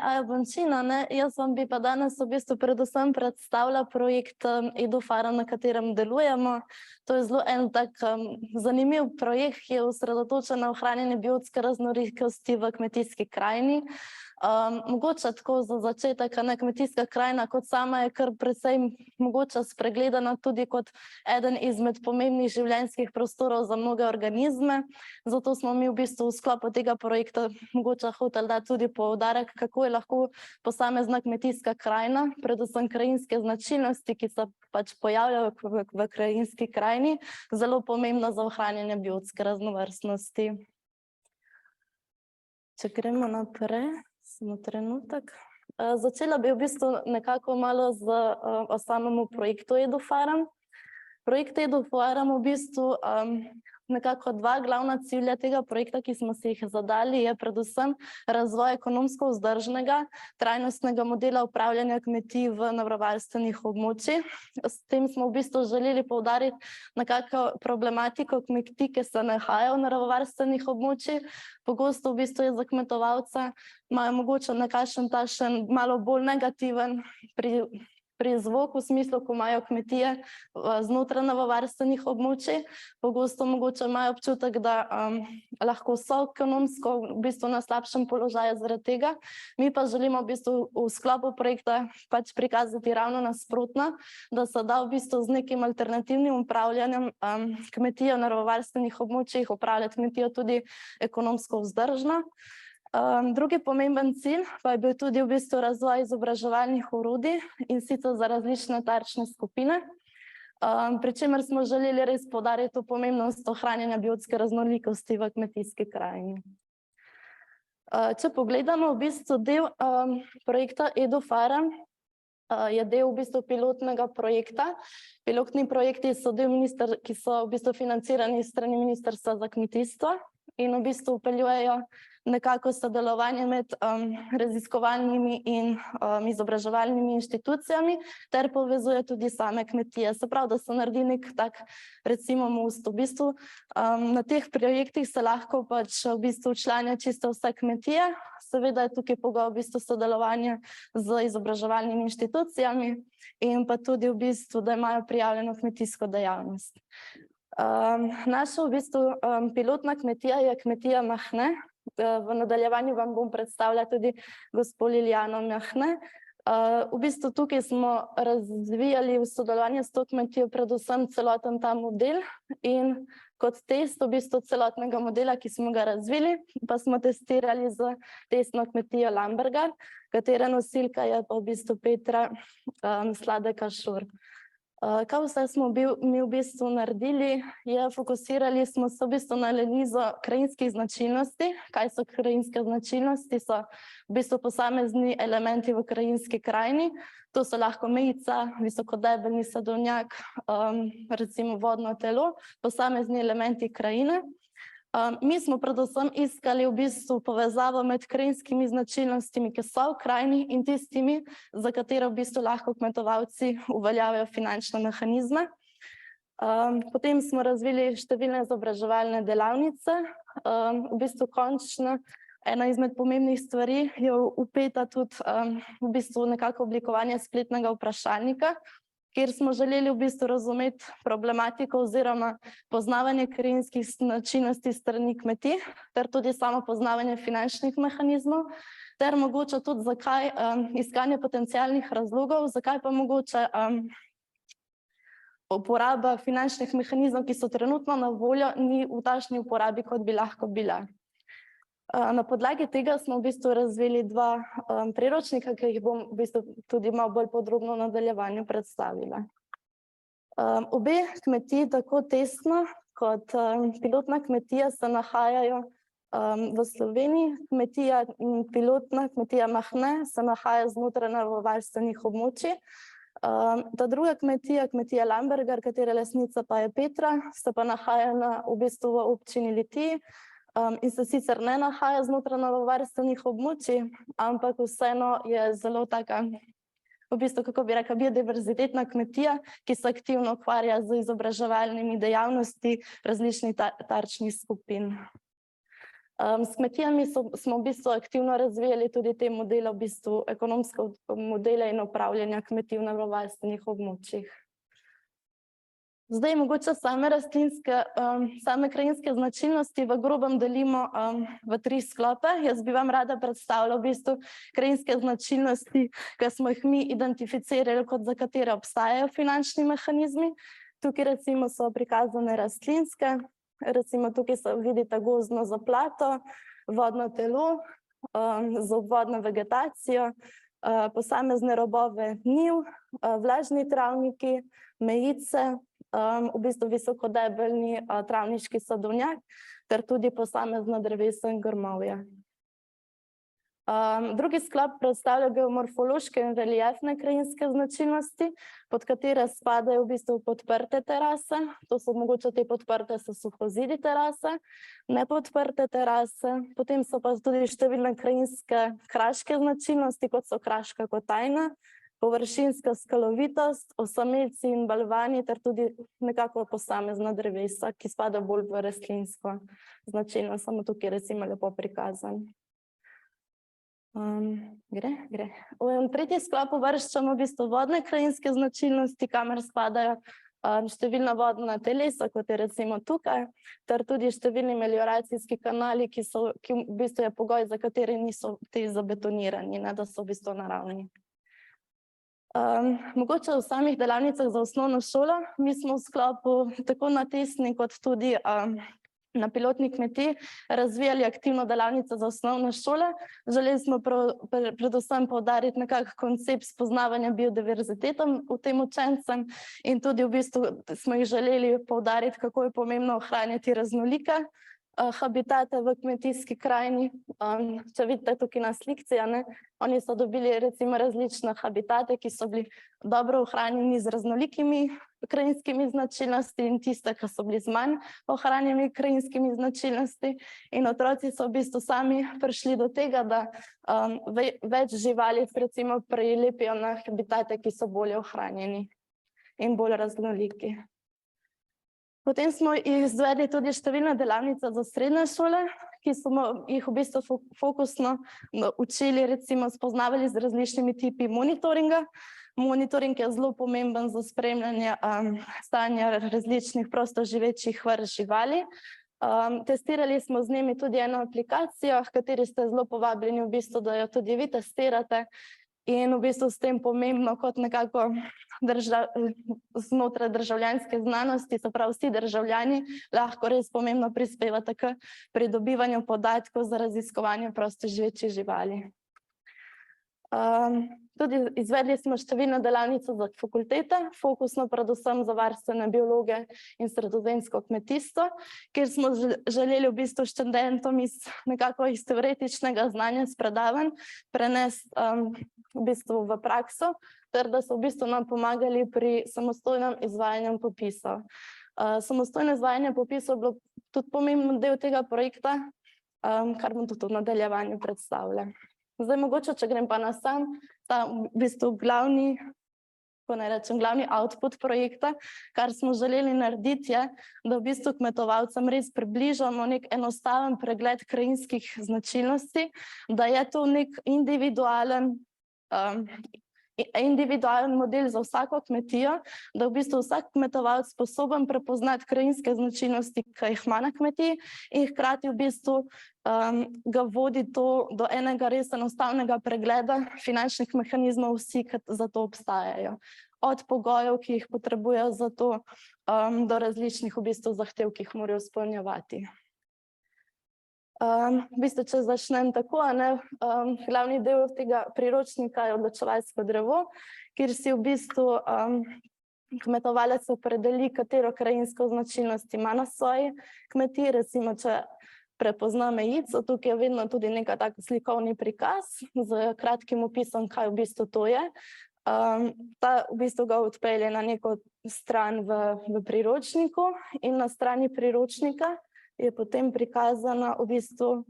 Aja Bončina, jaz vam bi pa danes v bistvu predvsem predstavila projekt EduFarm, na katerem delujemo. To je zelo en tak zanimiv projekt, ki je osredotočen na ohranjanje biotske raznolikosti v kmetijski krajini. Mogoče tako za začetek, kmetijska krajina kot sama je kar precej mogoče spregledana tudi kot eden izmed pomembnih življenjskih prostorov za mnoge organizme. Zato smo mi v bistvu v sklopu tega projekta mogoče hoteli dati tudi poudarek, kako je lahko posamezna kmetijska krajina, predvsem krajinske značilnosti, ki se pač pojavljajo v krajinski krajini, zelo pomembna za ohranjanje biotske raznovrstnosti. Če gremo naprej. Samo trenutek. Začela bi v bistvu nekako malo o samemu projektu EduFarm. Projekt EduFarm v bistvu nekako dva glavna cilja tega projekta, ki smo si jih zadali, je predvsem razvoj ekonomsko vzdržnega, trajnostnega modela upravljanja kmetij v naravovarstvenih območjih. S tem smo v bistvu želeli poudariti nekako problematiko kmetij, ki se nahajajo v naravovarstvenih območjih. Pogosto v bistvu je za kmetovalca, imajo mogoče nekakšen takšen malo bolj negativen prizvok v smislu, ko imajo kmetije znotraj naravovarstvenih območij. Pogosto mogoče imajo občutek, da lahko so ekonomsko v bistvu na slabšem položaju zaradi tega. Mi pa želimo v bistvu v sklopu projekta pač prikazati ravno nasprotno, da se da v bistvu z nekim alternativnim upravljanjem kmetije v naravovarstvenih območjih upravljati kmetijo tudi ekonomsko vzdržno. Drugi pomemben cilj pa je bil tudi v bistvu razvoj izobraževalnih orodij in sicer za različne tarčne skupine, pri čemer smo želeli res poudariti to pomembnost ohranjanja biotske raznolikosti v kmetijski krajini. Če pogledamo v bistvu del projekta EduFarm, je del v bistvu pilotnega projekta. Pilotni projekti so del ki so v bistvu financirani s strani Ministrstva za kmetijstvo in v bistvu vpeljujejo nekako sodelovanje med raziskovalnimi in izobraževalnimi inštitucijami ter povezuje tudi same kmetije. Se pravi, da se naredi nek tak, recimo most. V bistvu na teh projektih se lahko pač v bistvu včlanijo čisto vse kmetije. Seveda je tukaj pogoj v bistvu sodelovanje z izobraževalnimi inštitucijami in pa tudi v bistvu, da imajo prijavljeno kmetijsko dejavnost. Naša v bistvu pilotna kmetija je kmetija Mahne. V nadaljevanju vam bom predstavila tudi gospo Liljano Mahne. V bistvu tukaj smo razvijali v sodelovanju s to kmetijo predvsem celoten ta model in kot test v bistvu celotnega modela, ki smo ga razvili, pa smo testirali z testno kmetijo Lambergar, katere nosilka je pa v bistvu Petra Sladek-Ašur. Kaj vse smo mi v bistvu naredili, je fokusirali smo se v bistvu na analizo krajinskih značilnosti. Kaj so krajinske značilnosti? So v bistvu posamezni elementi v krajinski krajini. To so lahko mejica, visokodebelni sadovnjak, recimo vodno telo, posamezni elementi krajine. Mi smo predvsem iskali v bistvu povezavo med krajinskimi značilnostmi, ki so v krajini in tistimi, za katero v bistvu lahko kmetovalci uveljavijo finančne mehanizme. Potem smo razvili številne izobraževalne delavnice. V bistvu končno ena izmed pomembnih stvari je vpeta tudi v bistvu nekako oblikovanje spletnega vprašalnika, kjer smo želeli v bistvu razumeti problematiko oziroma poznavanje krajinskih značilnosti strani kmetij, ter tudi samo poznavanje finančnih mehanizmov, ter mogoče tudi zakaj iskanje potencialnih razlogov, zakaj pa mogoče uporaba finančnih mehanizmov, ki so trenutno na voljo, ni v takšni uporabi, kot bi lahko bila. Na podlagi tega smo v bistvu razvili dva priročnika, ki jih bom v bistvu tudi malo bolj podrobno v nadaljevanju predstavila. Obe kmetiji, tako testno kot pilotna kmetija, se nahajajo v Sloveniji. Pilotna kmetija Mahne se nahaja znotraj naravovarstvenih območij. Ta druga kmetija, kmetija Lambergar, katere lastnica pa je Petra, se pa nahaja v bistvu v občini Litiji. In se sicer ne nahaja znotraj naravovarstvenih območij, ampak vseeno je zelo taka, v bistvu, kako bi rekla, biodiverzitetna kmetija, ki se aktivno ukvarja z izobraževalnimi dejavnosti različnih tarčnih skupin. S kmetijami smo v bistvu aktivno razvijali tudi te modele, v bistvu ekonomske modele in upravljanja kmetij v naravovarstvenih območjih. Zdaj, mogoče same krajinske značilnosti v grobem delimo v 3 sklope. Jaz bi vam rada predstavila v bistvu krajinske značilnosti, ki smo jih mi identificirali, kot za katere obstajajo finančni mehanizmi. Tukaj recimo so prikazane rastlinske, recimo tukaj se vidite gozdno zaplato, vodno telo z obvodno vegetacijo, posamezne robove njiv, vlažni travniki, mejice, v bistvu visokodebeljni travniški sadovnjak ter tudi posamezna drevesa in grmovja. Drugi sklop predstavlja geomorfološke in reliefne krajinske značilnosti, pod katere spadajo v bistvu podprte terase. To so mogoče te podprte so suhozidi terase, nepodprte terase, potem so pa tudi številne krajinske kraške značilnosti, kot so kraška kotajna, površinska skalovitost, osamelci in balvani ter tudi nekako posamezna drevesa, ki spada bolj v rastlinsko značilnost, samo tukaj recimo lepo prikazan. Gre. V tretji sklop uvrščamo v bistvu vodne krajinske značilnosti, kamor spadajo številna vodna telesa, kot je recimo tukaj, ter tudi številni melioracijski kanali, ki v bistvu je pogoj, za kateri niso ti zabetonirani, da so v bistvu naravni. Mogoče v samih delavnicah za osnovno šolo, mi smo v sklopu tako na testni kot tudi na pilotni kmetiji razvijali aktivno delavnico za osnovne šole. Želeli smo predvsem poudariti nekako koncept spoznavanja biodiverzitete v tem učencem in tudi v bistvu smo jih želeli poudariti, kako je pomembno ohranjati raznolike habitate v kmetijski krajini. Če vidite tukaj na slikci, oni so dobili recimo različne habitate, ki so bili dobro ohranjeni z raznolikimi krajinskimi značilnosti in tiste, ki so bili z manj ohranjenimi krajinskimi značilnosti. In otroci so v bistvu sami prišli do tega, da več živali recimo prilepijo na habitate, ki so bolje ohranjeni in bolj raznoliki. Potem smo izvedli tudi številne delavnice za srednje šole, ki smo jih v bistvu fokusno učili, recimo spoznavali z različnimi tipi monitoringa. Monitoring je zelo pomemben za spremljanje stanja različnih prostoživečih vrst živali. Testirali smo z njimi tudi eno aplikacijo, v kateri ste zelo povabljeni v bistvu, da jo tudi vi testirate. In v bistvu s tem pomembno kot nekako znotraj državljanske znanosti, se pravi vsi državljani, lahko res pomembno prispevate k pridobivanju podatkov za raziskovanje prostoživečih živali. Tudi izvedli smo številne delavnice za fakultete, fokusno predvsem za varstvene biologe in sredozemsko kmetijstvo, kjer smo želeli v bistvu študentom nekako iz teoretičnega znanja s predavanj prenesti v bistvu v prakso, ter da so v bistvu nam pomagali pri samostojnem izvajanju popisov. Samostojno izvajanje popisov je bilo tudi pomemben del tega projekta, kar bom tudi v nadaljevanju predstavila. Zdaj mogoče, če grem pa na ta v bistvu glavni output projekta, kar smo želeli narediti je, da v bistvu kmetovalcem res približamo nek enostaven pregled krajinskih značilnosti, da je to nek individualen model za vsako kmetijo, da v bistvu vsak kmetovalec sposoben prepoznati krajinske značilnosti, ki jih ima na kmetiji, in hkrati v bistvu ga vodi to do enega res enostavnega pregleda finančnih mehanizmov, vsi, ki za to obstajajo. Od pogojev, ki jih potrebujejo za to, do različnih v bistvu zahtev, ki jih morajo izpolnjevati. V bistvu, če začnem tako, glavni del tega priročnika je odločevalsko drevo, kjer si v bistvu kmetovalec opredeli, katero krajinsko značilnost ima na svoji kmetiji. Recimo, če prepozna mejico, tukaj je vedno tudi nekaj tak slikovni prikaz z kratkim opisom, kaj v bistvu to je. Ta v bistvu ga odpelje na neko stran v priročniku in na strani priročnika je potem prikazana v bistvu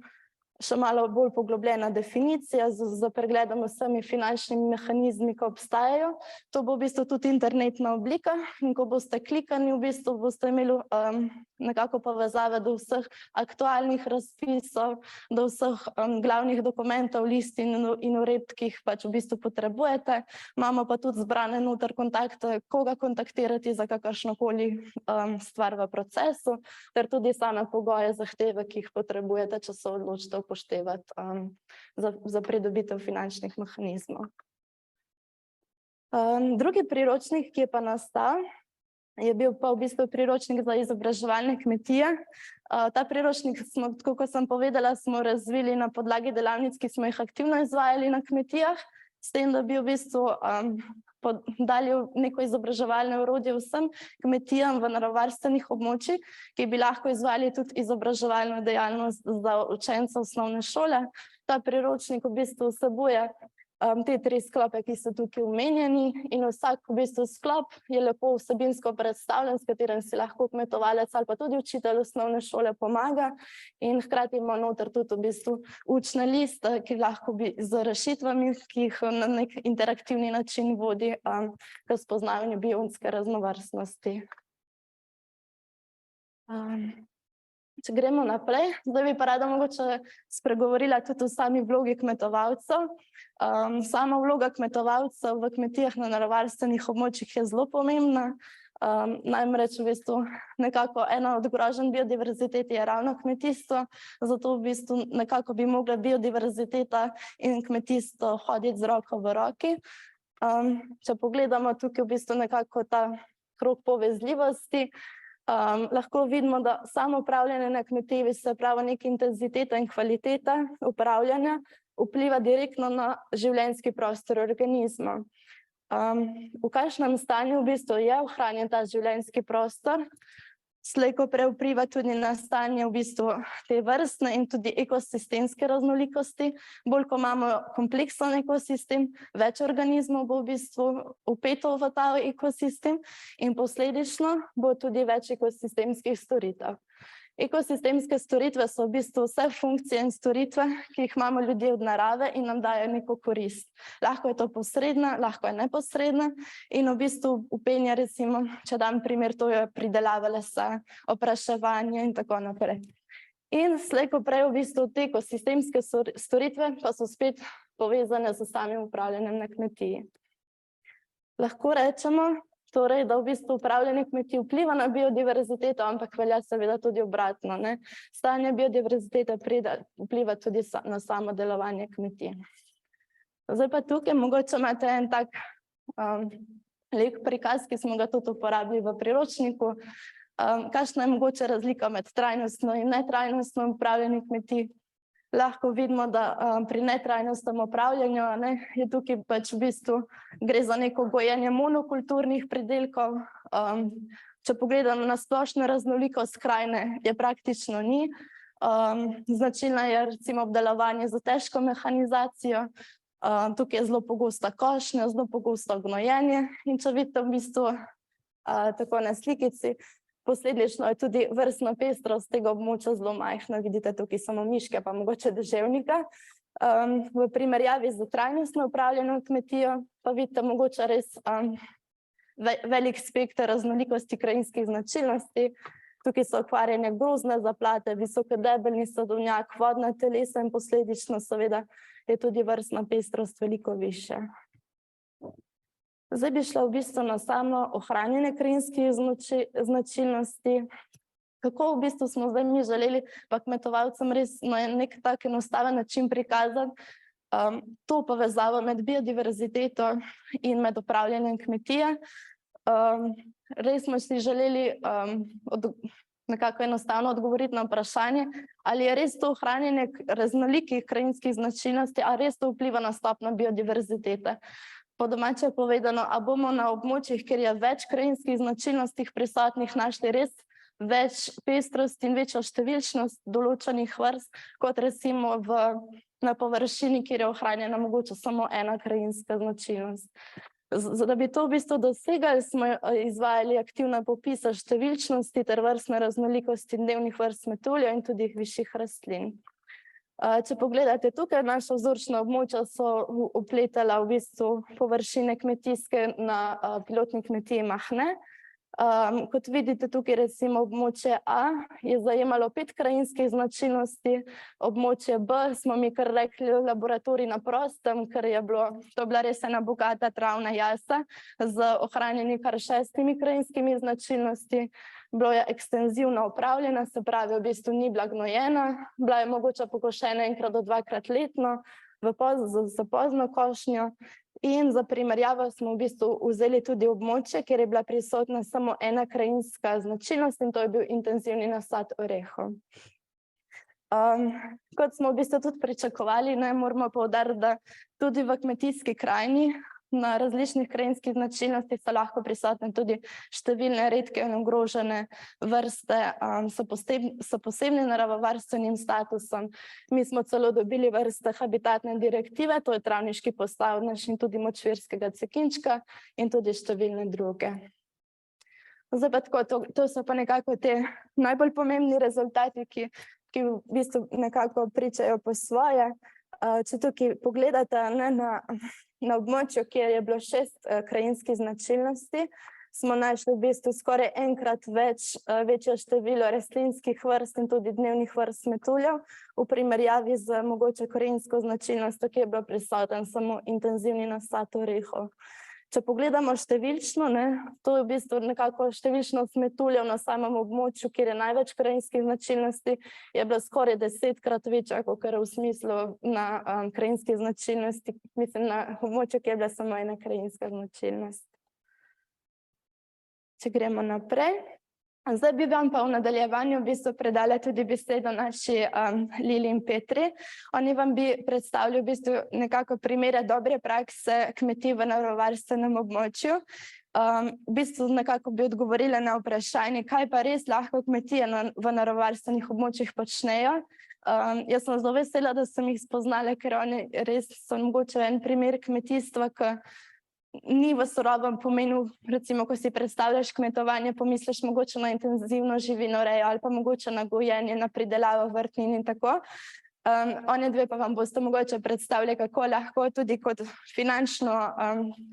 še malo bolj poglobljena definicija z pregledom vsemi finančnimi mehanizmi, ki obstajajo. To bo v bistvu tudi internetna oblika in ko boste klikani, v bistvu boste imeli nekako povezave do vseh aktualnih razpisov, do vseh glavnih dokumentov, listin in uredb, ki jih pač v bistvu potrebujete. Imamo pa tudi zbrane noter kontakte, koga kontaktirati za kakršnokoli stvar v procesu, ter tudi same pogoje, zahteve, ki jih potrebujete, če se odločite upoštevati za pridobitev finančnih mehanizmov. Drugi priročnik, ki je pa nastal, je bil pa v bistvu priročnik za izobraževalne kmetije. Ta priročnik smo, tako kot sem povedala, smo razvili na podlagi delavnic, ki smo jih aktivno izvajali na kmetijah, s tem, da bi v bistvu dali neko izobraževalne orodje vsem kmetijam v naravovarstvenih območjih, ki bi lahko izvajali tudi izobraževalno dejavnost za učence osnovne šole. Ta priročnik v bistvu vsebuje te 3 sklope, ki so tukaj omenjeni, in vsak v bistvu sklop je lepo vsebinsko predstavljen, s katerim si lahko kmetovalec ali pa tudi učitelj osnovne šole pomaga, in hkrati ima noter tudi v bistvu učne liste, ki lahko bi z rešitvami, ki jih na nek interaktivni način vodi k spoznavanju biotske raznovrstnosti. Če gremo naprej, zdaj bi pa rada mogoče spregovorila tudi o sami vlogi kmetovalcev. Sama vloga kmetovalcev v kmetijah na naravovarstvenih območjih je zelo pomembna. Namreč v bistvu nekako ena od groženj biodiverzitete je ravno kmetijstvo, zato v bistvu nekako bi mogla biodiverziteta in kmetijstvo hoditi z roko v roki. Če pogledamo tukaj v bistvu nekako ta krog povezljivosti, lahko vidimo, da samo upravljanje na kmetiji, se pravi neka intenziteta in kvaliteta upravljanja, vpliva direktno na življenjski prostor organizma. V kakšnem stanju v bistvu je ohranjen ta življenjski prostor, slej ko prej vpliva tudi na stanje v bistvu te vrstne in tudi ekosistemske raznolikosti. Bolj ko imamo kompleksen ekosistem, več organizmov bo v bistvu vpeto v ta ekosistem in posledično bo tudi več ekosistemskih storitev. Ekosistemske storitve so v bistvu vse funkcije in storitve, ki jih imamo ljudje od narave in nam dajo neko korist. Lahko je to posredna, lahko je neposredna in v bistvu vpenja, recimo, če dam primer, to je pridelava lesa, opraševanje in tako naprej. In slej ko prej v bistvu te ekosistemske storitve pa so spet povezane z samim upravljanjem na kmetiji. Lahko rečemo, torej, da v bistvu upravljanje kmetij vpliva na biodiverziteto, ampak velja seveda tudi obratno, ne. Stanje biodiverzitete vpliva tudi na samo delovanje kmetij. Zdaj pa tukaj mogoče imate en tak lep prikaz, ki smo ga tudi uporabili v priročniku. Kakšna je mogoče razlika med trajnostno in netrajnostno upravljanje kmetij? Lahko vidimo, da pri netrajnostnem upravljanju je tukaj pač v bistvu gre za neko gojenje monokulturnih pridelkov. Če pogledamo na splošno raznolikost krajine, je praktično ni. Značilna je recimo obdelovanje za težko mehanizacijo. Tukaj je zelo pogosta košnja, zelo pogosto gnojenje in če vidite v bistvu tako na slikici, posledično je tudi vrstna pestrost tega območja zelo majhna, vidite tukaj samo miške pa mogoče deževnika. V primerjavi z trajnostno upravljeno kmetijo pa vidite mogoče res velik spekter raznolikosti krajinskih značilnosti. Tukaj so okvarjene gozdne zaplate, visokodebelni sadovnjak, vodna telesa in posledično seveda je tudi vrstna pestrost veliko višja. Zdaj bi šla v bistvu na samo ohranjanje krajinskih značilnosti. Kako v bistvu smo zdaj mi želeli pa kmetovalcem res na nek tak enostaven način prikazati to povezavo med biodiverziteto in med upravljanjem kmetije. Res smo si želeli nekako enostavno odgovoriti na vprašanje, ali je res to ohranjanje raznolikih krajinskih značilnosti, ali res to vpliva na stopnjo biodiverzitete. Po domače povedano, a bomo na območjih, kjer je več krajinskih značilnosti prisotnih, našli res več pestrosti in večjo številčnost določenih vrst, kot recimo na površini, kjer je ohranjena mogoče samo ena krajinska značilnost. Da bi to v bistvu dosegali, smo izvajali aktivne popise številčnosti ter vrstne raznolikosti dnevnih vrst metuljev in tudi višjih rastlin. Če pogledate tukaj, naša vzorčna območja so vpletala v bistvu površine kmetijske na pilotni kmetiji Mahne. Kot vidite tukaj recimo območje A je zajemalo 5 krajinskih značilnosti, območje B smo mi kar rekli laboratorij na prostem, ker je to bila res ena bogata travna jasa z ohranjenimi kar 6 krajinskimi značilnosti. Bilo je ekstenzivno upravljena, se pravi, v bistvu ni bila gnojena, bila je mogoče pokošena enkrat do dvakrat letno, za pozno košnjo. In za primerjavo smo v bistvu vzeli tudi območje, kjer je bila prisotna samo ena krajinska značilnost in to je bil intenzivni nasad orehov. Kot smo v bistvu tudi pričakovali, moramo poudariti, da tudi v kmetijski krajini na različnih krajinskih značilnostih so lahko prisotne tudi številne redke in ogrožene vrste, so posebni naravovarstvenim statusom. Mi smo celo dobili vrste habitatne direktive, to je travniški postavnež in tudi močvirskega cekinčka in tudi številne druge. Zdaj pa tako, to so pa nekako te najbolj pomembni rezultati, ki v bistvu nekako pričajo po svoje. Če tukaj pogledate na območju, kjer je bilo 6 krajinskih značilnosti, smo našli v bistvu skoraj enkrat večje število rastlinskih vrst in tudi dnevnih vrst metuljev v primerjavi z mogoče krajinsko značilnostjo, ki je bilo prisoten samo intenzivni nasad orehov. Če pogledamo številčno, to je v bistvu nekako številčnost metuljev na samem območju, kjer je največ krajinskih značilnosti, je bila skoraj 10-krat večja, kot v smislu na krajinskih značilnosti, mislim na območju, kjer je bila samo ena krajinska značilnost. Če gremo naprej. Zdaj bi vam pa v nadaljevanju v bistvu predala tudi besedo naši Lili in Petri. Oni vam bi predstavili v bistvu nekako primere dobre prakse kmetij v naravovarstvenem območju. V bistvu nekako bi odgovorila na vprašanje, kaj pa res lahko kmetije v naravovarstvenih območjih počnejo. Jaz sem zelo vesela, da sem jih spoznala, ker oni res so mogoče en primer kmetijstva, ki ni v surovem pomenu, recimo, ko si predstavljaš kmetovanje, pomisliš mogoče na intenzivno živinorejo ali pa mogoče na gojenje, na pridelavo vrtnin in tako. Oni dve pa vam boste mogoče predstavili, kako lahko tudi kot finančno,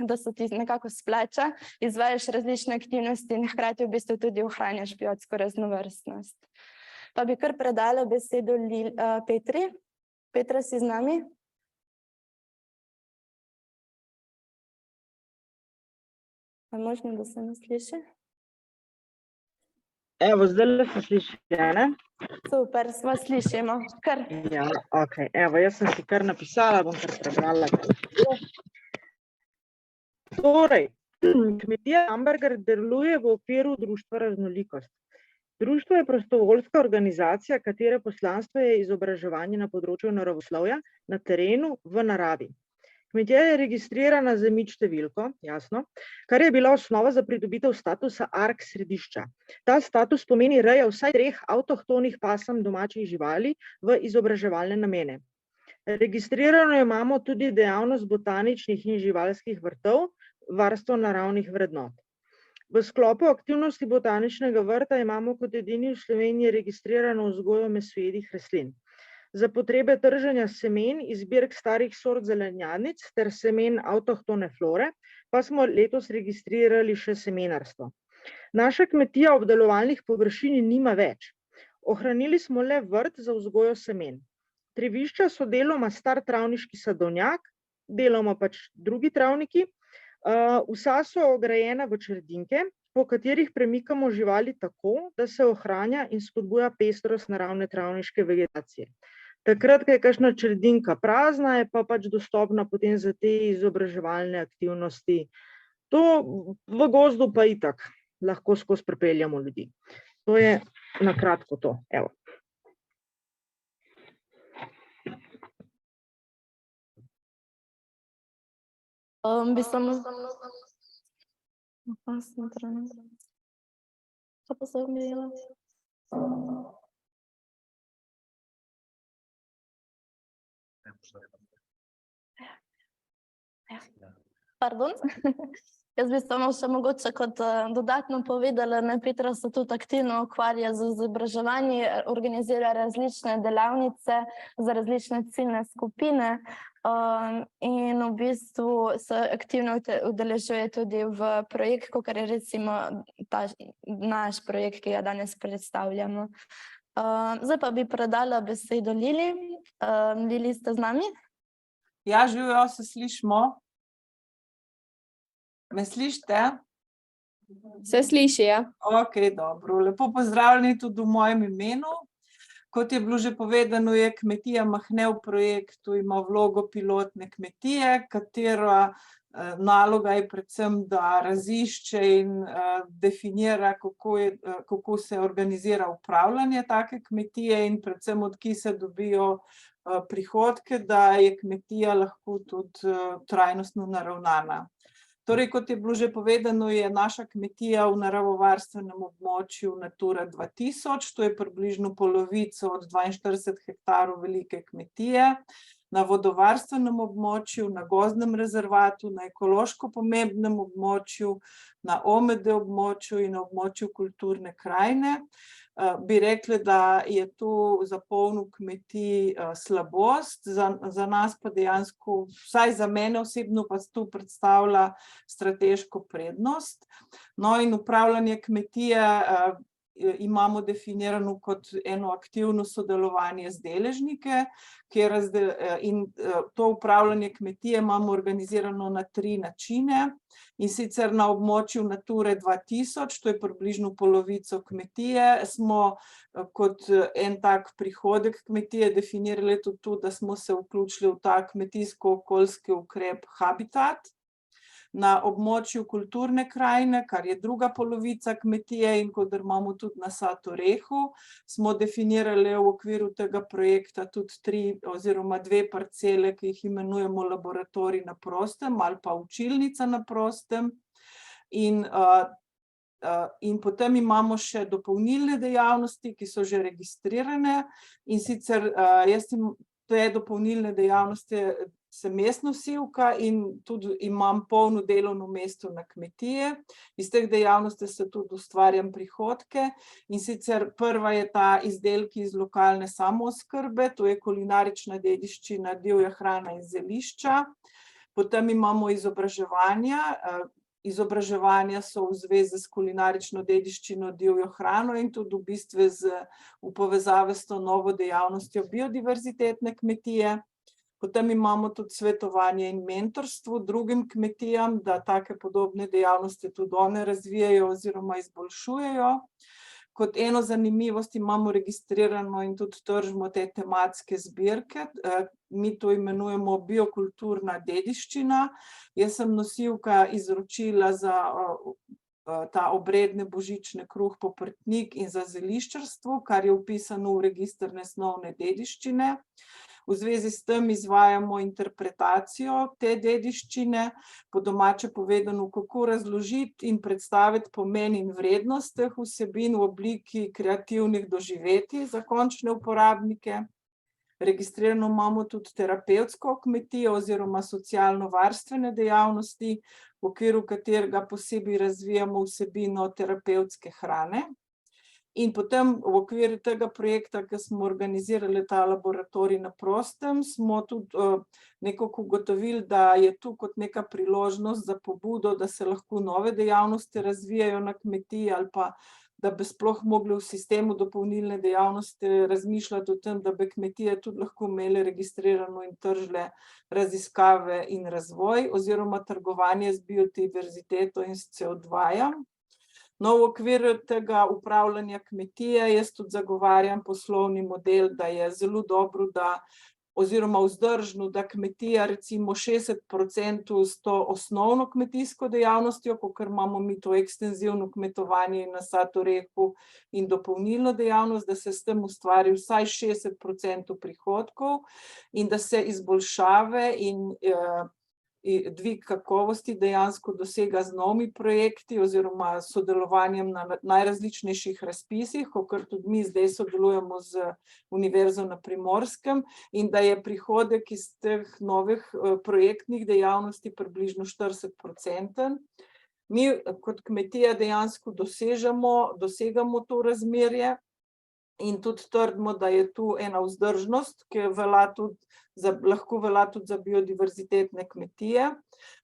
da se ti nekako splača, izvajaš različne aktivnosti in hkrati v bistvu tudi ohranjaš biotsko raznovrstnost. Pa bi kar predala besedo Petri. Petra, si z nami? A možno, da se ne sliši? Evo, zdaj se sliši, ne? Super, sva slišimo. Kar. Ja, okej. Evo, jaz sem si kar napisala, bom kar prebrala. Torej, kmetija Amberger deluje v okviru Društva Raznolikost. Društvo je prostovoljska organizacija, katere poslanstvo je izobraževanje na področju naravoslovja na terenu v naravi. Kmetija je registrirana z MID številko, jasno, kar je bila osnova za pridobitev statusa ARK središča. Ta status pomeni reja vsaj 3 avtohtonih pasem domačih živali v izobraževalne namene. Registrirano imamo tudi dejavnost botaničnih in živalskih vrtov, varstvo naravnih vrednot. V sklopu aktivnosti botaničnega vrta imamo kot edini v Sloveniji registrirano vzgojo mesojedih rastlin. Za potrebe trženja semen iz zbirk starih sort zelenjadnic ter semen avtohtone flore pa smo letos registrirali še semenarstvo. Naša kmetija obdelovalnih površin nima več. Ohranili smo le vrt za vzgojo semen. Trevišča so deloma star travniški sadovnjak, deloma pač drugi travniki. Vsa so ograjena v čredinke, po katerih premikamo živali tako, da se ohranja in spodbuja pestrost naravne travniške vegetacije. Takrat, ko je kakšna čredinka prazna, je pa pač dostopna potem za te izobraževalne aktivnosti. To v gozdu pa itak lahko skozi pripeljamo ljudi. To je na kratko to. Evo. Bi samo... Kaj pa sem bila? Pardon? Jaz bi samo še mogoče kot dodatno povedala, da Petra se tudi aktivno ukvarja z izobraževanjem, organizira različne delavnice za različne ciljne skupine in v bistvu se aktivno udeležuje tudi v projekt, kot je recimo naš projekt, ki ga danes predstavljamo. Zdaj pa bi predala besedo Lili. Lili, ste z nami? Ja, živijo, se slišimo. Me slišite? Se sliši, ja. Ok, dobro. Lepo pozdravljeni tudi v mojem imenu. Kot je bilo že povedano, je kmetija Mahne v projektu, ima vlogo pilotne kmetije, katera naloga je predvsem, da razišče in definira, kako se organizira upravljanje take kmetije in predvsem od kje se dobijo prihodke, da je kmetija lahko tudi trajnostno naravnana. Torej, kot je bilo že povedano, je naša kmetija v naravovarstvenem območju Natura 2000, to je približno polovico od 42 hektarov velike kmetije, na vodovarstvenem območju, na gozdnem rezervatu, na ekološko pomembnem območju, na OMD območju in na območju kulturne krajine. Bi rekli, da je to za polno kmetij slabost, za nas pa dejansko, vsaj za mene osebno, pa to predstavlja strateško prednost. No, in upravljanje kmetije imamo definirano kot eno aktivno sodelovanje z deležniki, in to upravljanje kmetije imamo organizirano na 3 načine, in sicer na območju Nature 2000, to je približno polovico kmetije, smo kot en tak prihodek kmetije definirali tudi to, da smo se vključili v ta kmetijsko-okoljski ukrep Habitat. Na območju kulturne krajine, kar je druga polovica kmetije in kot imamo tudi na Satorehu, smo definirali v okviru tega projekta tudi 3 oziroma 2 parcele, ki jih imenujemo laboratorij na prostem ali pa učilnica na prostem. In potem imamo še dopolnilne dejavnosti, ki so že registrirane, in sicer te dopolnilne dejavnosti sem jaz nosilka in tudi imam polno delovno mesto na kmetiji. Iz teh dejavnosti se tudi ustvarjam prihodke, in sicer prva je ta izdelki iz lokalne samooskrbe, to je kulinarična dediščina, divja hrana in zelišča. Potem imamo izobraževanja. Izobraževanja so v zvezi s kulinarično dediščino, divjo hrano in tudi v bistvu v povezavi s to novo dejavnostjo biodiverzitetne kmetije. Potem imamo tudi svetovanje in mentorstvo drugim kmetijam, da take podobne dejavnosti tudi one razvijajo oziroma izboljšujejo. Kot eno zanimivost imamo registrirano in tudi tržimo te tematske zbirke. Mi to imenujemo biokulturna dediščina. Jaz sem nosilka izročila za ta obredne božične kruh Poprtnik in za zeliščarstvo, kar je vpisano v register nesnovne dediščine. V zvezi s tem izvajamo interpretacijo te dediščine, po domače povedano, kako razložiti in predstaviti pomen in vrednost teh vsebin v obliki kreativnih doživetij za končne uporabnike. Registrirano imamo tudi terapevtsko kmetijo oziroma socialno-varstvene dejavnosti, v okviru katerega posebej razvijamo vsebino terapevtske hrane. In potem v okviru tega projekta, ki smo organizirali ta laboratorij na prostem, smo tudi nekako ugotovili, da je tu kot neka priložnost za pobudo, da se lahko nove dejavnosti razvijajo na kmetiji ali pa da bi sploh mogli v sistemu dopolnilne dejavnosti razmišljati o tem, da bi kmetije tudi lahko imeli registrirano in tržile raziskave in razvoj oziroma trgovanje z biodiverziteto in s CO2-jem. No, v okviru tega upravljanja kmetije jaz tudi zagovarjam poslovni model, da je zelo dobro, oziroma vzdržno, da kmetija recimo 60% s to osnovno kmetijsko dejavnostjo, kakor imamo mi to ekstenzivno kmetovanje na Satorehu in dopolnilno dejavnost, da se s tem ustvari vsaj 60% prihodkov in da se izboljšave in dvig kakovosti dejansko dosega z novimi projekti oziroma sodelovanjem na najrazličnejših razpisih, kakor tudi mi zdaj sodelujemo z Univerzo na Primorskem, in da je prihodek iz teh novih projektnih dejavnosti približno 40%. Mi kot kmetija dejansko dosegamo to razmerje in tudi trdimo, da je tu ena vzdržnost, ki lahko velja tudi za biodiverzitetne kmetije.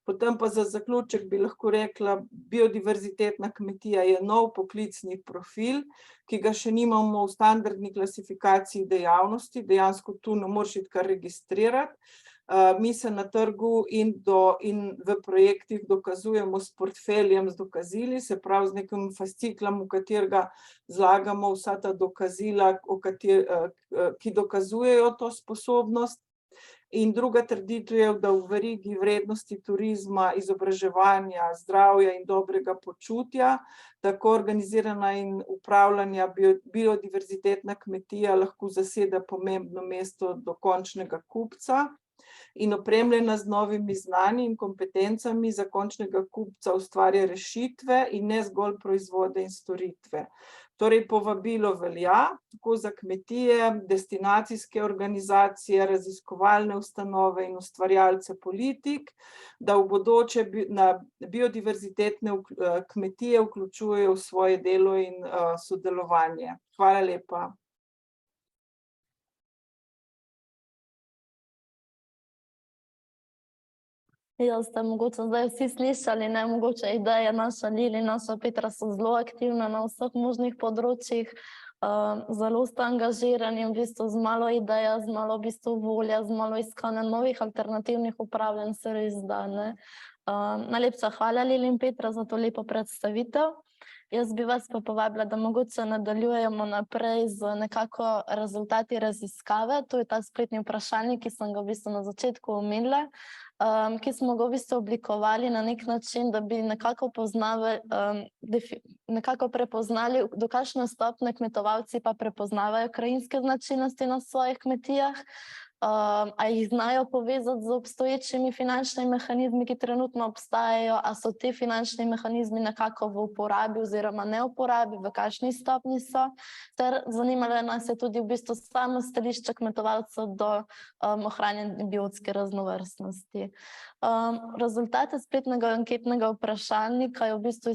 Potem pa za zaključek bi lahko rekla, biodiverzitetna kmetija je nov poklicni profil, ki ga še nimamo v standardni klasifikaciji dejavnosti, dejansko tu ne moreš iti kar registrirati. Mi se na trgu in v projektih dokazujemo s portfeljem, z dokazili, se pravi z nekim fasciklom, v katerega zlagamo vsa ta dokazila, ki dokazujejo to sposobnost. In druga trditev je, da v verigi vrednosti turizma, izobraževanja, zdravja in dobrega počutja, tako organizirana in upravljanja biodiverzitetna kmetija lahko zaseda pomembno mesto do končnega kupca in opremljena z novimi znanji in kompetencami za končnega kupca ustvarja rešitve in ne zgolj proizvode in storitve. Torej, povabilo velja tako za kmetije, destinacijske organizacije, raziskovalne ustanove in ustvarjalce politik, da v bodoče na biodiverzitetne kmetije vključujejo v svoje delo in sodelovanje. Hvala lepa. Jaz ste mogoče zdaj vsi slišali, ne, mogoče ideje naša Lili, naša Petra so zelo aktivne na vseh možnih področjih, zelo ste angažirani in v bistvu z malo ideja, z malo v bistvu volja, z malo iskanja novih alternativnih upravljanj se res da, ne. Najlepša hvala Lili in Petra za to lepo predstavitev. Jaz bi vas pa povabila, da mogoče nadaljujemo naprej z nekako rezultati raziskave, to je ta spletni vprašalnik, ki sem ga v bistvu na začetku omenila, ki smo ga v bistvu oblikovali na nek način, da bi nekako prepoznali, do kakšne stopnje kmetovalci pa prepoznavajo krajinske značilnosti na svojih kmetijah, a jih znajo povezati z obstoječimi finančnimi mehanizmi, ki trenutno obstajajo, a so ti finančni mehanizmi nekako v uporabi oziroma neuporabi, v kakšni stopnji so, ter zanimalo nas je tudi v bistvu samo stališče kmetovalcev do ohranjanja biotske raznovrstnosti. Rezultate spletnega anketnega vprašalnika je v bistvu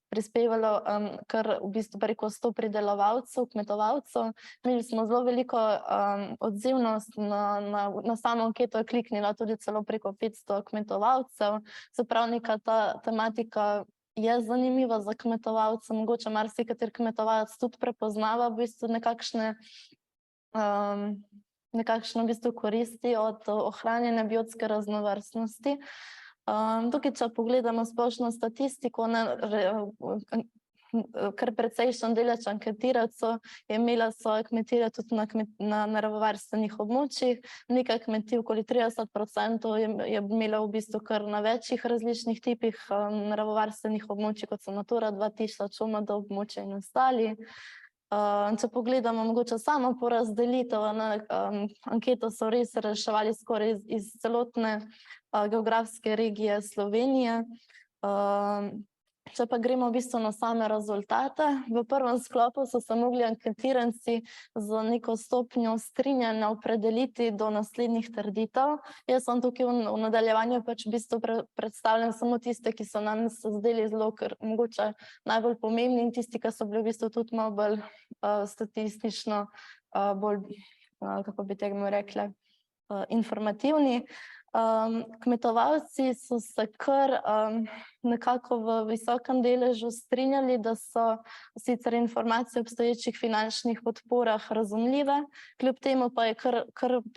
prispevalo kar v bistvu preko 100 pridelovalcev, kmetovalcev. Imeli smo zelo veliko odzivnost, na samo anketo je kliknilo tudi celo preko 500 kmetovalcev, se pravi neka ta tematika je zanimiva za kmetovalce, mogoče marsikateri kmetovalec tudi prepoznava v bistvu nekakšne v bistvu koristi od ohranjanja biotske raznovrstnosti. Tukaj, če pogledamo splošno statistiko, kar precejšen delež anketirancev je imela svoje kmetije tudi na naravovarstvenih območjih, nekaj kmetij, okoli 30% je imelo v bistvu kar na večjih različnih tipih naravovarstvenih območij, kot so Natura 2000, OMD območja in ostali. Če pogledamo mogoče samo porazdelitev, anketo so res reševali skoraj iz celotne geografske regije Slovenije. Če pa gremo v bistvu na same rezultate, v prvem sklopu so se mogli anketiranci z neko stopnjo strinjanja opredeliti do naslednjih trditev. Jaz sem tukaj v nadaljevanju pač v bistvu predstavljam samo tiste, ki so nam se zdeli zelo mogoče najbolj pomembni in tisti, ki so bili v bistvu tudi malo bolj statistično, bolj, kako bi temu rekla, informativni. Kmetovalci so se kar nekako v visokem deležu strinjali, da so sicer informacije o obstoječih finančnih podporah razumljive, kljub temu pa je kar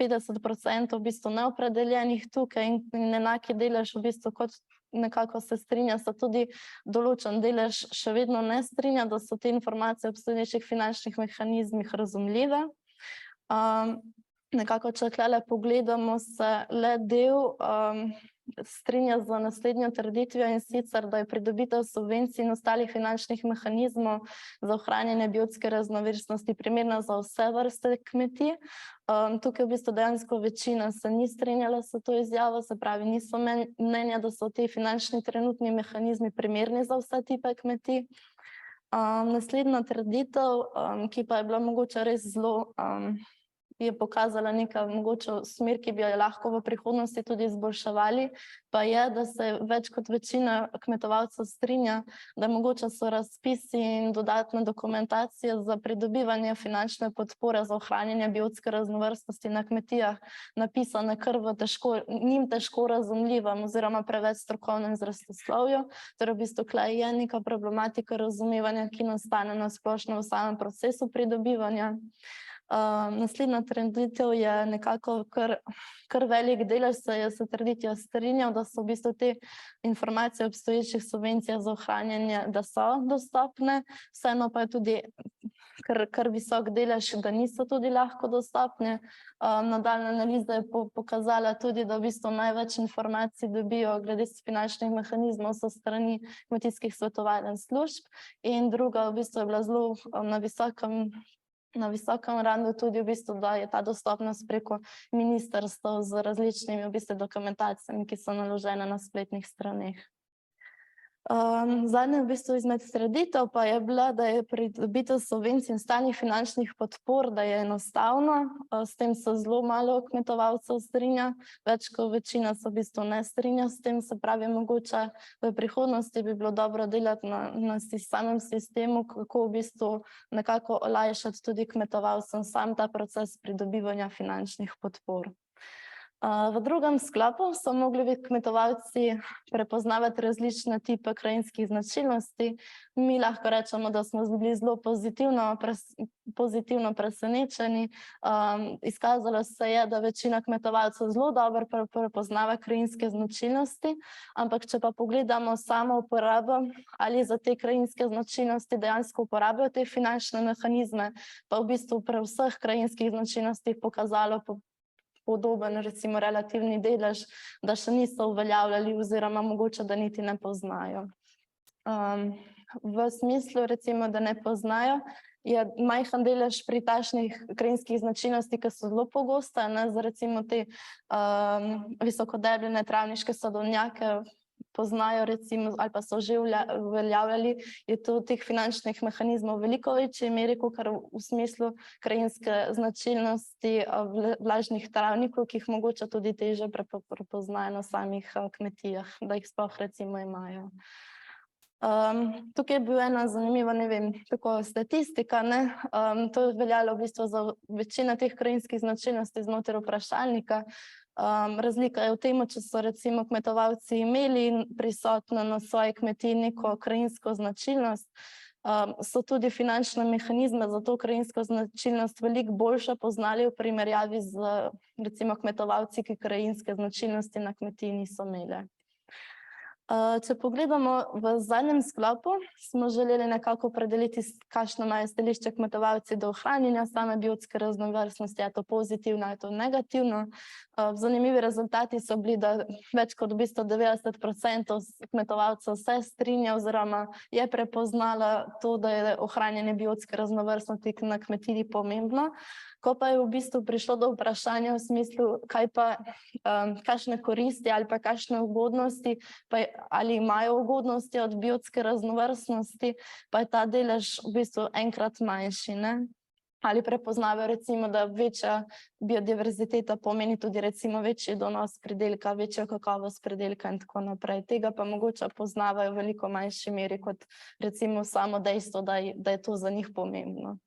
50% v bistvu neopredeljenih tukaj in enaki delež v bistvu kot nekako se strinja, so tudi določen delež še vedno ne strinja, da so te informacije o obstoječih finančnih mehanizmih razumljive. Nekako, če tukaj pogledamo, se le del strinja z naslednjo trditvijo in sicer, da je pridobitev subvencij in ostalih finančnih mehanizmov za ohranjanje biotske raznovrstnosti primerna za vse vrste kmetij. Tukaj v bistvu dejansko večina se ni strinjala s to izjavo, se pravi, niso mnenja, da so ti finančni trenutni mehanizmi primerni za vse tipe kmetij. Naslednja trditev, ki pa je bila mogoče res zelo je pokazala neka mogoče smer, ki bi jo lahko v prihodnosti tudi izboljševali, pa je, da se več kot večina kmetovalcev strinja, da mogoče so razpisi in dodatna dokumentacija za pridobivanje finančne podpore za ohranjanje biotske raznovrstnosti na kmetijah napisane kar v njim težko razumljivem oziroma preveč strokovnem izrazoslovju. Torej v bistvu tukaj je neka problematika razumevanja, ki nastane na splošno v samem procesu pridobivanja. Naslednja trditev je nekako kar velik delež se je s trditvijo strinjal, da so v bistvu te informacije o obstoječih subvencijah za ohranjanje, da so dostopne, vseeno pa je tudi kar visok delež, da niso tudi lahko dostopne. Nadaljnja analiza je pokazala tudi, da v bistvu največ informacij dobijo glede finančnih mehanizmov so strani kmetijskih svetovalnih služb in druga v bistvu je bila zelo na visokem rangu tudi v bistvu, da je ta dostopnost preko ministrstev z različnimi v bistvu dokumentacijami, ki so naložene na spletnih straneh. Zadnja v bistvu izmed trditev pa je bila, da je pridobitev subvencij in stalnih finančnih podpor, da je enostavno, s tem se zelo malo kmetovalcev strinja, več kot večina se v bistvu ne strinja s tem, se pravi mogoče v prihodnosti bi bilo dobro delati na samem sistemu, kako v bistvu nekako olajšati tudi kmetovalcem sam ta proces pridobivanja finančnih podpor. V drugem sklopu so mogli kmetovalci prepoznavati različne tipe krajinskih značilnosti. Mi lahko rečemo, da smo bili zelo pozitivno presenečeni. Izkazalo se je, da večina kmetovalcev zelo dobro prepoznava krajinske značilnosti, ampak če pa pogledamo samo uporabo, ali za te krajinske značilnosti dejansko uporabljajo te finančne mehanizme, pa v bistvu pri vseh krajinskih značilnostih pokazalo podoben, recimo relativni delež, da še niso uveljavljali oziroma mogoče, da niti ne poznajo. V smislu, recimo, da ne poznajo, je majhen delež pri takšnih krajinskih značilnosti, ki so zelo pogoste, za recimo te visokodebljene travniške sadovnjake poznajo recimo ali pa so že uveljavljali, je to teh finančnih mehanizmov veliko večji meri, kot v smislu krajinske značilnosti vlažnih travnikov, ki jih mogoče tudi težje prepoznajo na samih kmetijah, da jih sploh recimo imajo. Tukaj je bila ena zanimiva, ne vem, tako statistika, ne, to je veljalo v bistvu za večino teh krajinskih značilnosti znotraj vprašalnika. Razlika je v tem, če so recimo kmetovalci imeli prisotno na svoji kmetiji neko krajinsko značilnost, so tudi finančne mehanizme za to krajinsko značilnost veliko boljše poznali v primerjavi z recimo kmetovalci, ki krajinske značilnosti na kmetiji niso imeli. Če pogledamo v zadnjem sklopu, smo želeli nekako opredeliti, kakšno imajo stališče kmetovalci do ohranjanja same biotske raznovrstnosti, je to pozitivno, je to negativno. Zanimivi rezultati so bili, da več kot v bistvu 90% kmetovalcev se strinja oziroma je prepoznala to, da je ohranjanje biotske raznovrstnosti na kmetiji pomembno. Ko pa je v bistvu prišlo do vprašanja v smislu, kakšne koristi ali pa kakšne ugodnosti, ali imajo ugodnosti od biotske raznovrstnosti, pa je ta delež v bistvu enkrat manjši, ne? Ali prepoznavajo recimo, da večja biodiverziteta pomeni tudi recimo večji donos pridelka, večjo kakovost pridelka in tako naprej. Tega pa mogoče poznavajo v veliko manjši meri kot recimo samo dejstvo, da je to za njih pomembno.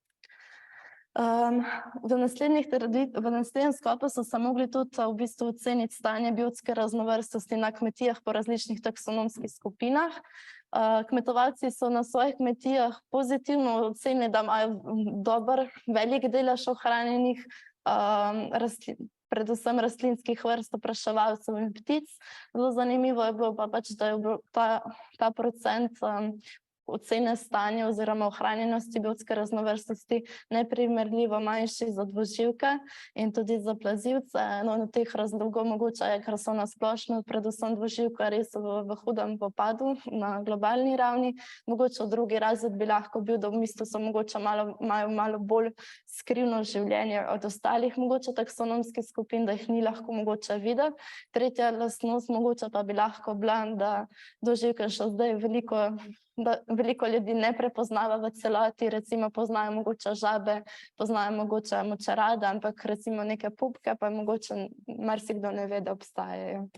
V naslednjem sklopu so se mogli tudi v bistvu oceniti stanje biotske raznovrstnosti na kmetijah po različnih taksonomskih skupinah. Kmetovalci so na svojih kmetijah pozitivno ocenili, da imajo dober, velik delež ohranjenih predvsem rastlinskih vrst, opraševalcev in ptic. Zelo zanimivo je bilo pa pač, da je ta procent ocene stanja oziroma ohranjenosti biotske raznovrstnosti neprimerljivo manjši za dvoživke in tudi za plazilce. Od teh razlogov mogoče je, ker so na splošno predvsem dvoživke res v hudem popadu na globalni ravni. Mogoče drugi razlog bi lahko bil, da v bistvu so mogoče imajo malo bolj skrivno življenje od ostalih mogoče taksonomskih skupin, da jih ni lahko mogoče videti. Tretja lastnost mogoče pa bi lahko bila, da dvoživke še zdaj da veliko ljudi ne prepoznava v celoti, recimo poznajo mogoče žabe, poznajo mogoče močerade, ampak recimo neke pupke pa mogoče marsikdo ne ve, da obstajajo.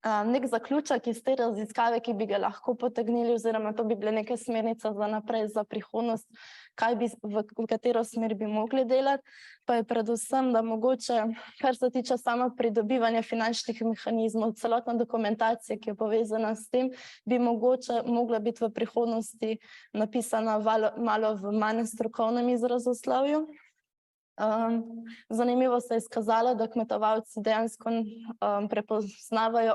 Nek zaključek iz te raziskave, ki bi ga lahko potegnili, oziroma to bi bile neke smernice za naprej, za prihodnost, v katero smer bi mogli delati, pa je predvsem, da mogoče, kar se tiče samo pridobivanja finančnih mehanizmov, celotna dokumentacija, ki je povezana s tem, bi mogoče mogla biti v prihodnosti napisana malo v manj strokovnem izrazoslovju. Zanimivo se je izkazalo, da kmetovalci dejansko prepoznavajo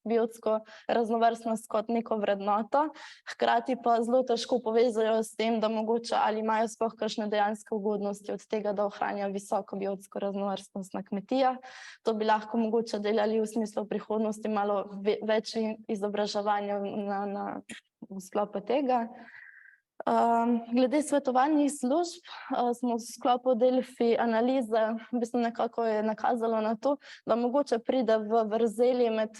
biotsko raznovrstnost kot neko vrednoto, hkrati pa zelo težko povezajo s tem, da mogoče ali imajo sploh kakšne dejanske ugodnosti od tega, da ohranjajo visoko biotsko raznovrstnost na kmetijah. To bi lahko mogoče delali v smislu prihodnosti malo več izobraževanja v sklopu tega. Glede svetovalnih služb smo v sklopu Delfi analize v bistvu nekako je nakazalo na to, da mogoče pride v vrzeli med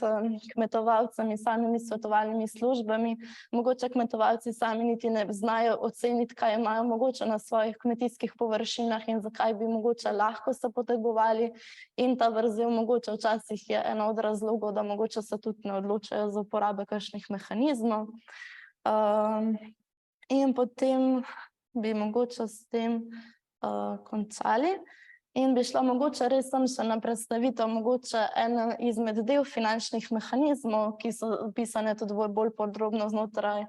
kmetovalcem in samimi svetovalnimi službami. Mogoče kmetovalci sami niti ne znajo oceniti, kaj imajo mogoče na svojih kmetijskih površinah in zakaj bi mogoče lahko se potegovali, in ta vrzel mogoče včasih je ena od razlogov, da mogoče se tudi ne odločajo za uporabo kakšnih mehanizmov. In potem bi mogoče s tem končali in bi šla mogoče res sem še na predstavitev mogoče en izmed del finančnih mehanizmov, ki so opisane tudi bolj podrobno znotraj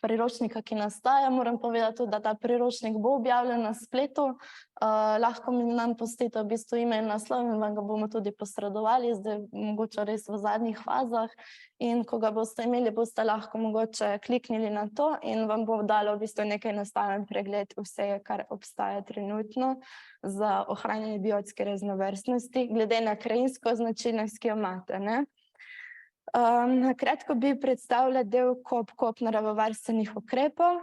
priročnika, ki nastaja. Moram povedati tudi, da ta priročnik bo objavljen na spletu. Lahko nam pustite v bistvu ime in naslov in vam ga bomo tudi posredovali, zdaj mogoče res v zadnjih fazah. In ko ga boste imeli, boste lahko mogoče kliknili na to in vam bo dalo v bistvu nekaj enostaven pregled vsega, kar obstaja trenutno za ohranjanje biotske raznovrstnosti, glede na krajinsko značilnost, ki jo imate, ne? Na kratko bi predstavila del KOP naravovarstvenih ukrepov.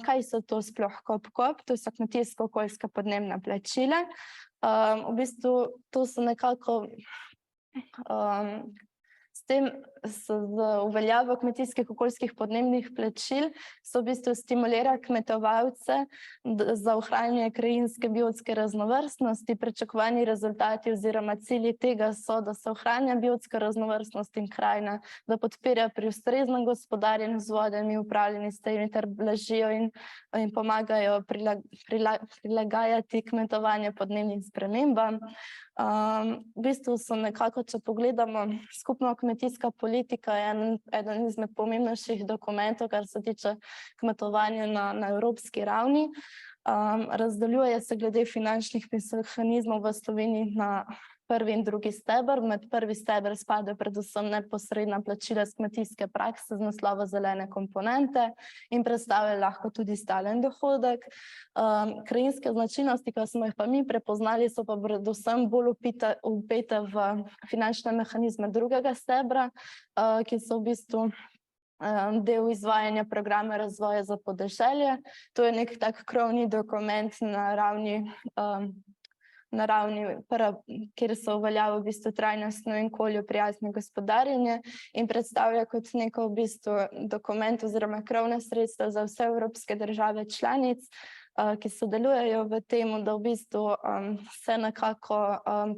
Kaj so to sploh KOP? To so kmetijsko-okoljska podnebna plačila. V bistvu to so nekako s tem z uveljavo kmetijskih okoljskih podnebnih plačil so v bistvu stimulira kmetovalce za ohranjanje krajinske biotske raznovrstnosti. Pričakovani rezultati oziroma cilji tega so, da se ohranja biotska raznovrstnost in krajina, da podpira pri ustreznem gospodarjenju z vodami, upravljanju s temi ter blažijo in pomagajo prilagajati kmetovanje podnebnim spremembam. V bistvu so nekako, če pogledamo, skupna kmetijska politika je eden izmed pomembnejših dokumentov, kar se tiče kmetovanja na evropski ravni. Razdeljuje se glede finančnih mehanizmov v Sloveniji na prvi in drugi steber. Med prvi steber spadajo predvsem neposredna plačila z kmetijske prakse z naslova zelene komponente in predstavljajo lahko tudi stalen dohodek. Krajinske značilnosti, ki smo jih pa mi prepoznali, so pa predvsem bolj vpete v finančne mehanizme drugega stebra, ki so v bistvu del izvajanja programa razvoja za podeželje. To je nek tak krovni dokument na ravni, kjer se uveljavlja v bistvu trajnostno in okolju prijazno gospodarjenje in predstavlja kot neko v bistvu dokument oziroma krovna sredstva za vse evropske države članic, ki sodelujejo v tem, da v bistvu se nekako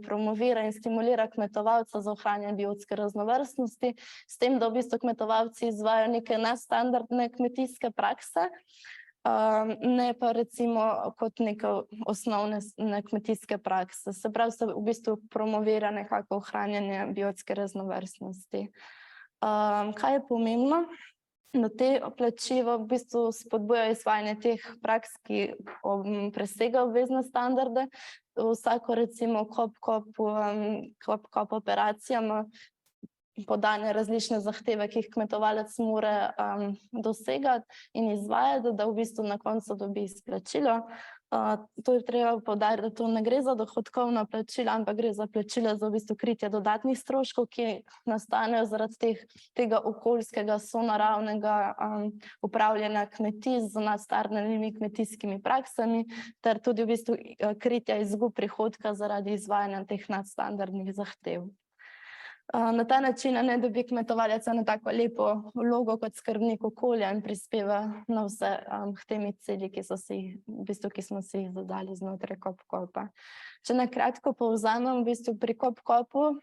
promovira in stimulira kmetovalca za ohranjanje biotske raznovrstnosti, s tem, da v bistvu kmetovalci izvajajo neke nadstandardne kmetijske prakse, ne pa recimo kot neke osnovne kmetijske prakse. Se pravi, se v bistvu promovira nekako ohranjanje biotske raznovrstnosti. Kaj je pomembno? Da te plačila v bistvu spodbujajo izvajanje teh praks, ki presegajo obvezne standarde. Vsako recimo KOP operacijama podane različne zahteve, ki jih kmetovalec mora dosegati in izvajati, da v bistvu na koncu dobi izplačilo. To je treba poudariti, da to ne gre za dohodkovna plačila, ampak gre za plačila za v bistvu kritje dodatnih stroškov, ki nastanejo zaradi tega okoljskega sonaravnega upravljanja kmetij z nadstandardnimi kmetijskimi praksami ter tudi v bistvu kritja izgub prihodka zaradi izvajanja teh nadstandardnih zahtev. Na ta način ne dobi kmetovalec eno tako lepo vlogo kot skrbnik okolja in prispeva na vse k temi cilji, ki smo si jih zadali znotraj COP-COP-a. Če na kratko povzamem, v bistvu pri COP-COP-u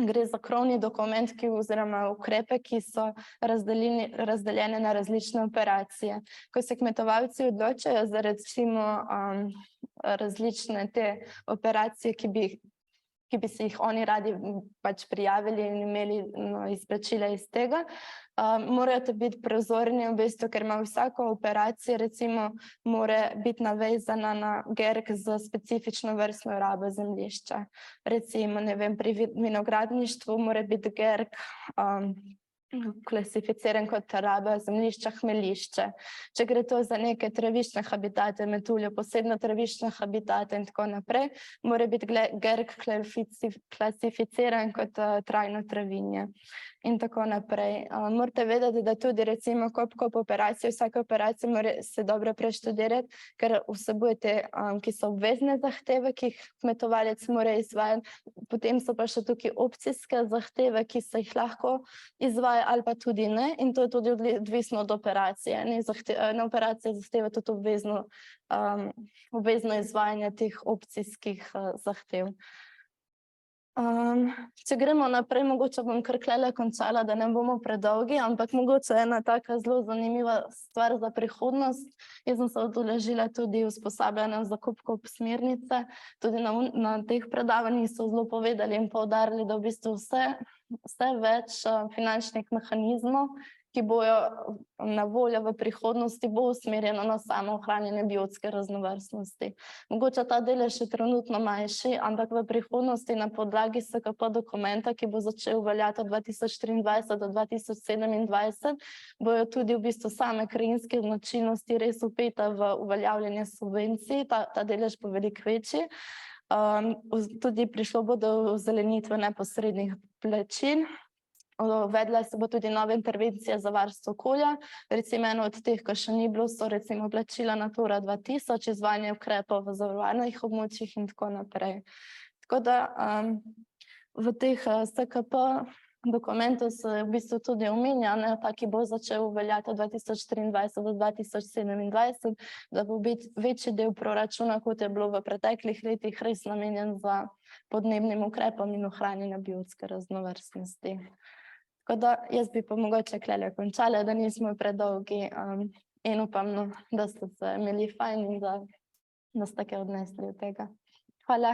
gre za krovni dokument, oziroma ukrepe, ki so razdeljene na različne operacije. Ko se kmetovalci odločajo za recimo različne te operacije, ki bi se jih oni radi pač prijavili in imeli izplačila iz tega, morajo biti prozorni v bistvu, ker ima vsaka operacija recimo mora biti navezana na GERK za specifično vrstno rabo zemljišča. Recimo, ne vem, pri vinogradništvu mora biti GERK klasificiran kot raba zemljišča hmeljišče. Če gre to za neke travišne habitate, metulje, posebno travišne habitate in tako naprej, mora biti GERK klasificiran kot trajno travinje in tako naprej. Morate vedeti, da tudi recimo COP operacije, vsake operacije mora se dobro preštudirati, ker vsebuje te, ki so obvezne zahteve, ki jih kmetovalec mora izvajati, potem so pa še tukaj opcijske zahteve, ki se jih lahko izvaja ali pa tudi ne, in to je tudi odvisno od operacije. Ena operacija zahteva tudi obvezno izvajanje teh opcijskih zahtev. Če gremo naprej, mogoče bom kar klele končala, da ne bomo predolgi, ampak mogoče ena taka zelo zanimiva stvar za prihodnost. Jaz sem se udeležila tudi usposabljanja za COP smernice, tudi na teh predavanjih so zelo povedali in poudarili, da v bistvu vse več finančnih mehanizmov, ki bojo na voljo v prihodnosti, bo usmerjeno na samo ohranjanje biotske raznovrstnosti. Mogoče ta delež je trenutno manjši, ampak v prihodnosti na podlagi SKP dokumenta, ki bo začel veljati od 2023 do 2027, bojo tudi v bistvu same krajinske značilnosti res vpeta v uveljavljanje subvencij, ta delež bo veliko večji. Tudi prišlo bo do zelenitve neposrednih plačil. Uvedla se bo tudi nova intervencija za varstvo okolja. Recimo eno od teh, ki še ni bilo, so recimo plačila Natura 2000, izvajanje ukrepov v zavarovanih območjih in tako naprej. Tako da v teh SKP dokumentu se v bistvu tudi omenja, ta, ki bo začel veljati od 2023 do 2027, da bo biti večji del proračuna, kot je bilo v preteklih letih, res namenjen za podnebnim ukrepom in ohranjanje biotske raznovrstnosti. Tako da jaz bi pa mogoče klele končala, da nismo predolgi in upam, da ste se imeli fajn in da ste kaj odnesli od tega. Hvala.